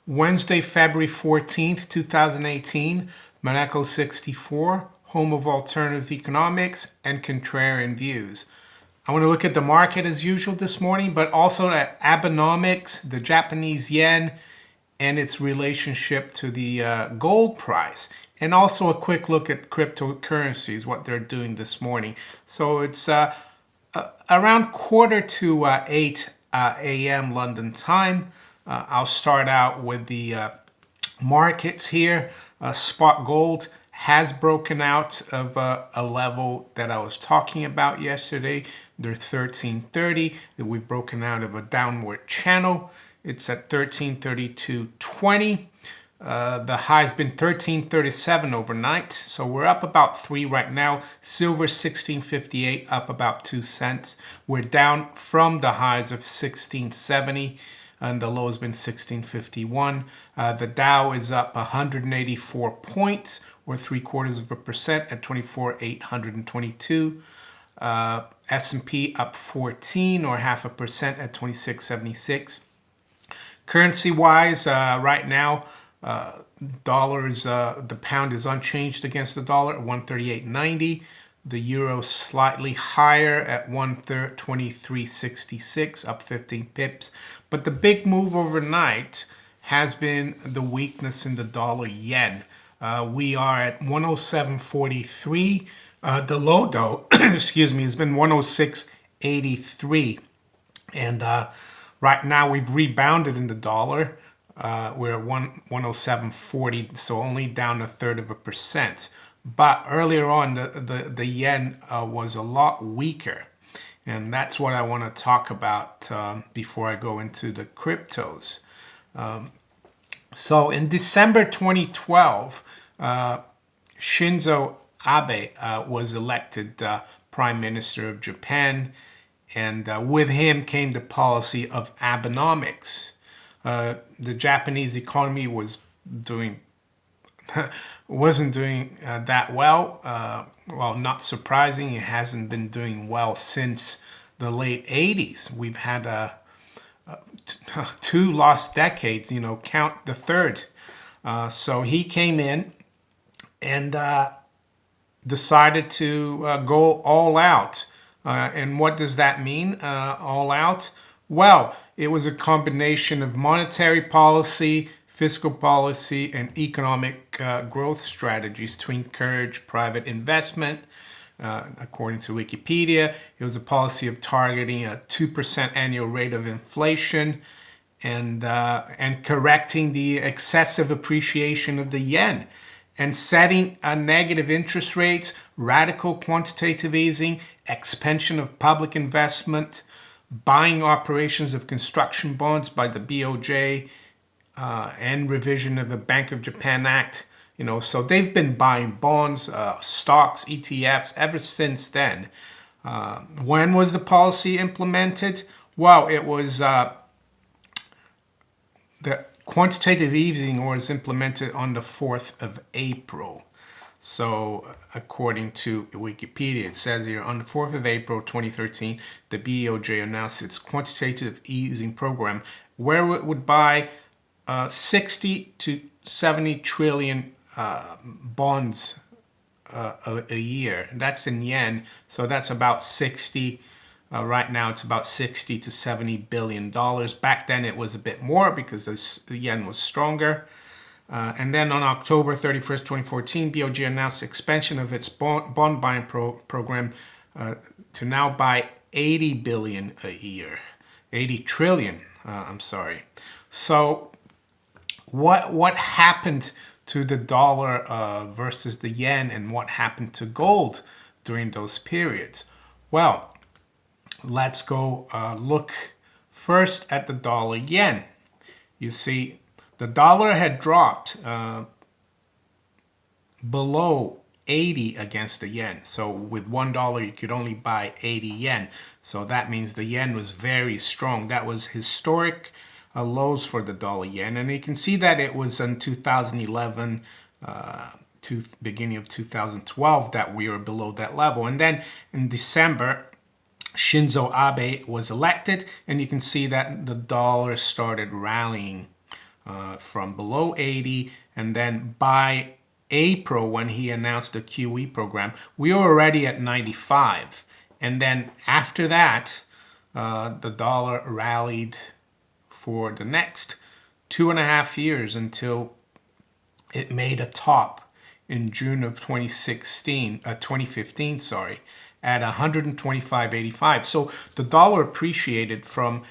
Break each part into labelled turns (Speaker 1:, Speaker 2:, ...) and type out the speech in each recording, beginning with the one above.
Speaker 1: Wednesday, February 14th, 2018, Monaco 64, home of alternative economics and contrarian views. I want to look at the market as usual this morning, but also at Abenomics, the Japanese yen, and its relationship to the gold price. And also a quick look at cryptocurrencies, what they're doing this morning. So it's around quarter to 8 a.m. London time. I'll start out with the markets here. Spot gold has broken out of a level that I was talking about yesterday. They're 1330. We've broken out of a downward channel. It's at 1332.20. The high's been 1337 overnight, so we're up about 3 right now. Silver 1658, up about 2 cents. We're down from the highs of 1670, and the low has been 1651. The Dow is up 184 points, or 0.75% at 24,822. S&P up 14, or 0.5% at 2676. Currency-wise, right now, dollars, the pound is unchanged against the dollar at 138.90. The euro slightly higher at 123.66, up 15 pips. But the big move overnight has been the weakness in the dollar yen. We are at 107.43. The low, though, excuse me, has been 106.83. And right now we've rebounded in the dollar. We're at 107.40, so only down 1/3%. But earlier on, the yen was a lot weaker. And that's what I want to talk about before I go into the cryptos. So in December 2012, Shinzo Abe was elected Prime Minister of Japan. And with him came the policy of Abenomics. The Japanese economy wasn't doing that well. Well, not surprising, it hasn't been doing well since the late 80s. We've had 2 lost decades, count the third. So he came in and decided to go all out. And what does that mean, all out? Well, it was a combination of monetary policy, fiscal policy, and economic growth strategies to encourage private investment. According to Wikipedia, it was a policy of targeting a 2% annual rate of inflation and correcting the excessive appreciation of the yen, and setting negative interest rates, radical quantitative easing, expansion of public investment, buying operations of construction bonds by the BOJ, and revision of the Bank of Japan Act. So they've been buying bonds, stocks, ETFs ever since then. When was the policy implemented? Well, it was the quantitative easing was implemented on the 4th of April. So according to Wikipedia, it says here, on the 4th of April 2013, the BOJ announced its quantitative easing program, where it would buy 60 to 70 trillion bonds a year. That's in yen, so that's about 60. Right now, it's about 60 to 70 billion dollars. Back then, it was a bit more because the yen was stronger. And then on October 31st, 2014, BOJ announced expansion of its bond buying program to now buy 80 billion a year. 80 trillion, I'm sorry. So what happened to the dollar versus the yen, and what happened to gold during those periods? Well, let's go look first at the dollar yen. You see, the dollar had dropped below 80 against the yen. So with $1, you could only buy 80 yen. So that means the yen was very strong. That was historic lows for the dollar yen. And you can see that it was in 2011 to beginning of 2012 that we were below that level. And then in December, Shinzo Abe was elected, and you can see that the dollar started rallying from below 80, and then by April, when he announced the QE program, we were already at 95. And then after that, the dollar rallied for the next 2.5 years until it made a top in June of 2015, sorry, at 125.85. So the dollar appreciated from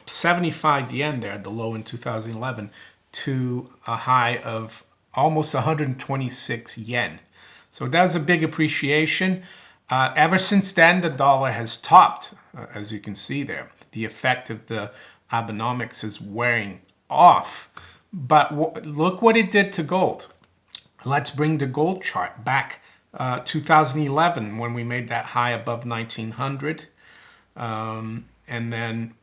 Speaker 1: 75 yen there at the low in 2011 to a high of almost 126 yen. So that's a big appreciation. Ever since then, the dollar has topped, as you can see there. The effect of the Abenomics is wearing off. But look what it did to gold. Let's bring the gold chart back 2011 when we made that high above 1900. And then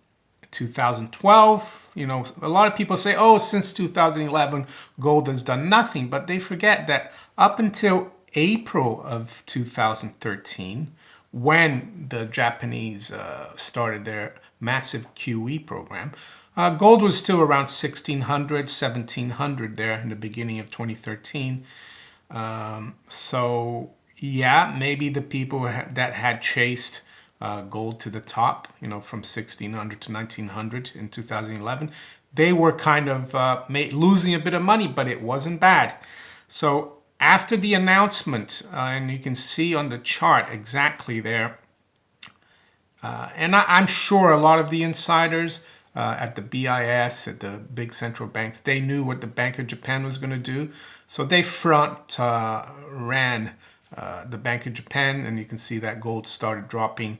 Speaker 1: 2012, a lot of people say, oh, since 2011, gold has done nothing. But they forget that up until April of 2013, when the Japanese started their massive QE program, gold was still around 1600, 1700 there in the beginning of 2013. So yeah, maybe the people that had chased gold to the top, from 1600 to 1900 in 2011, they were kind of losing a bit of money, but it wasn't bad. So after the announcement, and you can see on the chart exactly there, and I'm sure a lot of the insiders at the BIS, at the big central banks, they knew what the Bank of Japan was going to do. So they front ran the Bank of Japan, and you can see that gold started dropping,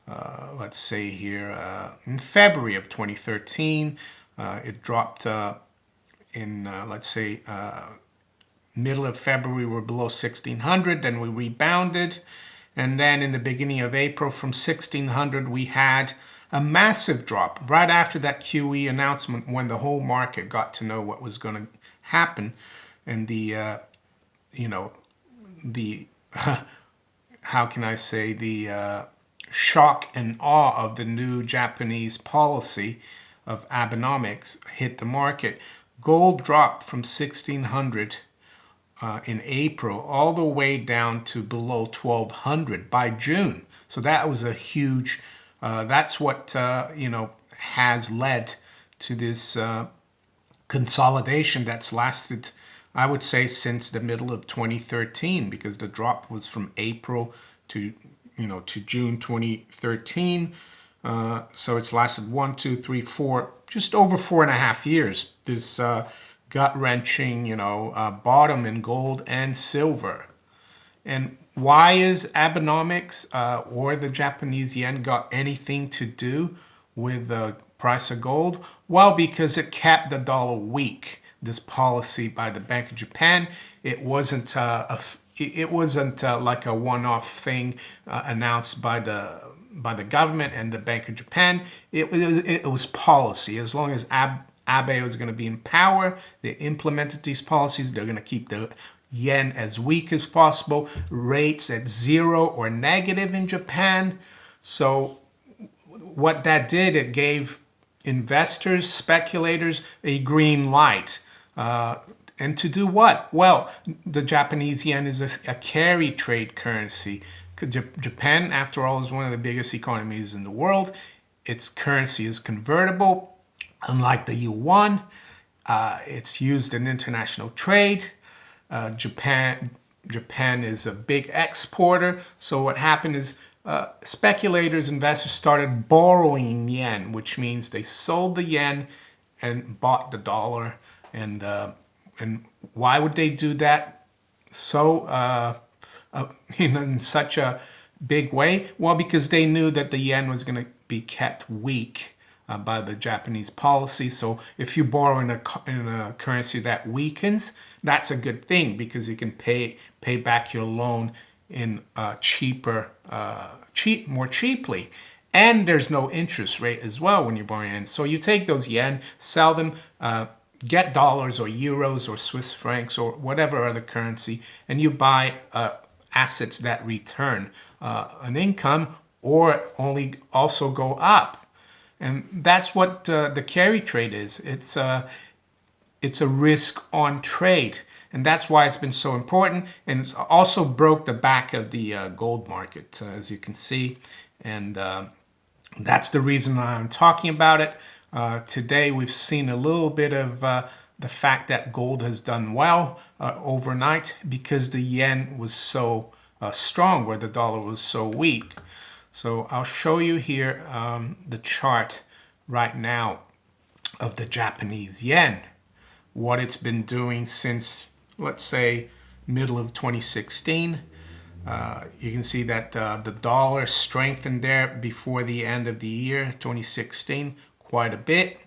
Speaker 1: let's say here, in February of 2013. It dropped in, let's say, middle of February, we're below 1600, then we rebounded. And then in the beginning of April, from 1600, we had a massive drop right after that QE announcement, when the whole market got to know what was going to happen. And the how can I say, the shock and awe of the new Japanese policy of Abenomics hit the market. Gold dropped from 1600 in April all the way down to below 1200 by June. So that was a huge, that's what, has led to this consolidation that's lasted, I would say, since the middle of 2013, because the drop was from April to June 2013. So it's lasted 1, 2, 3, 4, just over 4.5 years. This gut-wrenching, bottom in gold and silver. And why is Abenomics or the Japanese yen got anything to do with the price of gold? Well, because it kept the dollar weak. This policy by the Bank of Japan, it wasn't like a one-off thing announced by the government and the Bank of Japan. It was policy. As long as Abe was going to be in power, they implemented these policies. They're going to keep the yen as weak as possible, rates at zero or negative in Japan. So what that did, it gave investors, speculators, a green light. And to do what? Well, the Japanese yen is a carry trade currency. Japan, after all, is one of the biggest economies in the world. Its currency is convertible. Unlike the yuan, it's used in international trade. Japan is a big exporter. So what happened is speculators, investors started borrowing yen, which means they sold the yen and bought the dollar. And why would they do that so in such a big way? Well, because they knew that the yen was going to be kept weak by the Japanese policy. So if you borrow in a currency that weakens, that's a good thing, because you can pay back your loan in more cheaply. And there's no interest rate as well when you're borrowing yen. So you take those yen, sell them, get dollars or euros or Swiss francs or whatever other currency, and you buy assets that return an income or only also go up. And that's what the carry trade is. It's a risk on trade. And that's why it's been so important. And it's also broke the back of the gold market, as you can see. And that's the reason I'm talking about it. Today, we've seen a little bit of the fact that gold has done well overnight because the yen was so strong, where the dollar was so weak. So I'll show you here the chart right now of the Japanese yen, what it's been doing since, let's say, middle of 2016. You can see that the dollar strengthened there before the end of the year 2016 quite a bit,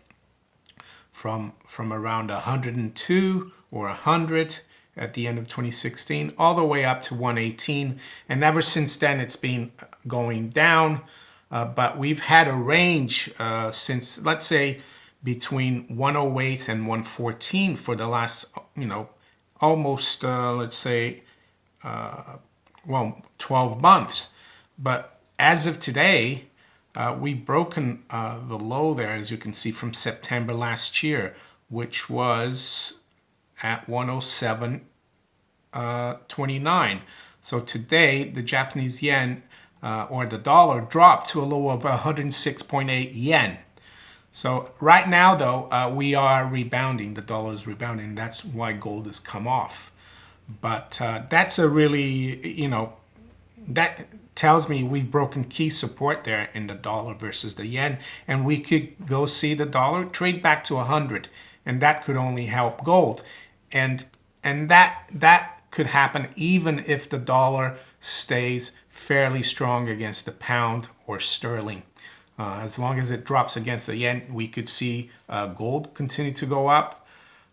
Speaker 1: from around 102 or 100 at the end of 2016 all the way up to 118, and ever since then it's been going down, but we've had a range since, let's say, between 108 and 114 for the last, almost let's say 12 months. But as of today, we've broken the low there, as you can see, from September last year, which was at 107.29. So today, the Japanese yen or the dollar dropped to a low of 106.8 yen. So right now, though, we are rebounding. The dollar is rebounding. That's why gold has come off. But that's a really, that tells me we've broken key support there in the dollar versus the yen. And we could go see the dollar trade back to 100. And that could only help gold. And that could happen even if the dollar stays fairly strong against the pound or sterling. As long as it drops against the yen, we could see gold continue to go up.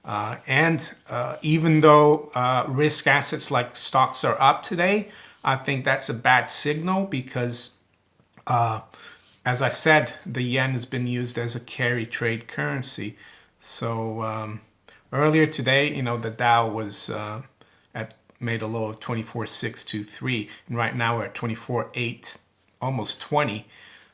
Speaker 1: And even though risk assets like stocks are up today, I think that's a bad signal because, as I said, the yen has been used as a carry trade currency. So earlier today, the Dow was made a low of 24,623, and right now we're at 24,800, almost 20.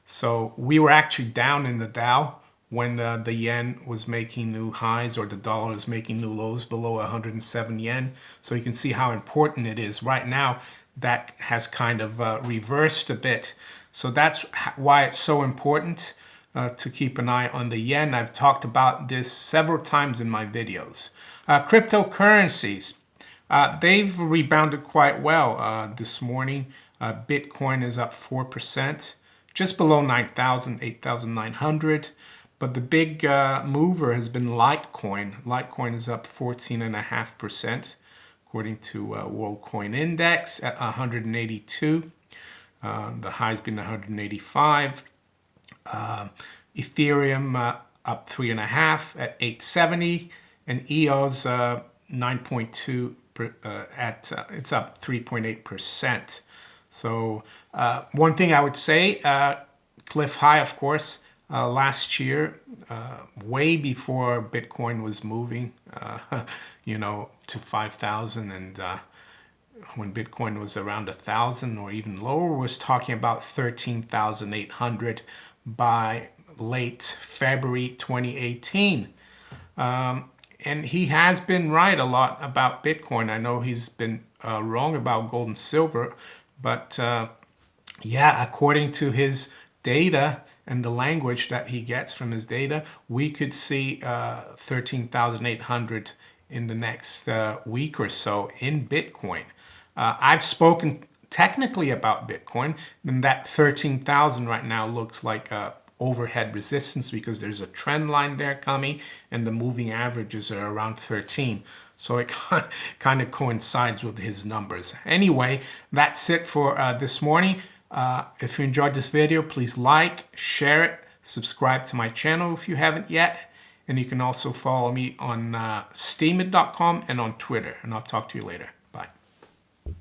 Speaker 1: So we were actually down in the Dow when the yen was making new highs, or the dollar is making new lows below 107 yen. So you can see how important it is. Right now, that has kind of reversed a bit. So that's why it's so important to keep an eye on the yen. I've talked about this several times in my videos. Cryptocurrencies, they've rebounded quite well this morning. Bitcoin is up 4%. Just below 9,000, 8,900. But the big mover has been Litecoin. Litecoin is up 14.5%, according to World Coin Index at 182. The high's been 185. Ethereum up 3.5 at 870, and EOS 9.2 it's up 3.8%. So one thing I would say, cliff high, of course, last year, way before Bitcoin was moving, to 5,000, and when Bitcoin was around 1,000 or even lower, was talking about 13,800 by late February 2018. And he has been right a lot about Bitcoin. I know he's been wrong about gold and silver, but yeah, according to his data and the language that he gets from his data, we could see 13,800 in the next week or so in Bitcoin. I've spoken technically about Bitcoin, and that 13,000 right now looks like a overhead resistance because there's a trend line there coming, and the moving averages are around 13. So it kind of coincides with his numbers. Anyway, that's it for this morning. If you enjoyed this video, please like, share it, subscribe to my channel if you haven't yet. And you can also follow me on steemit.com and on Twitter. And I'll talk to you later.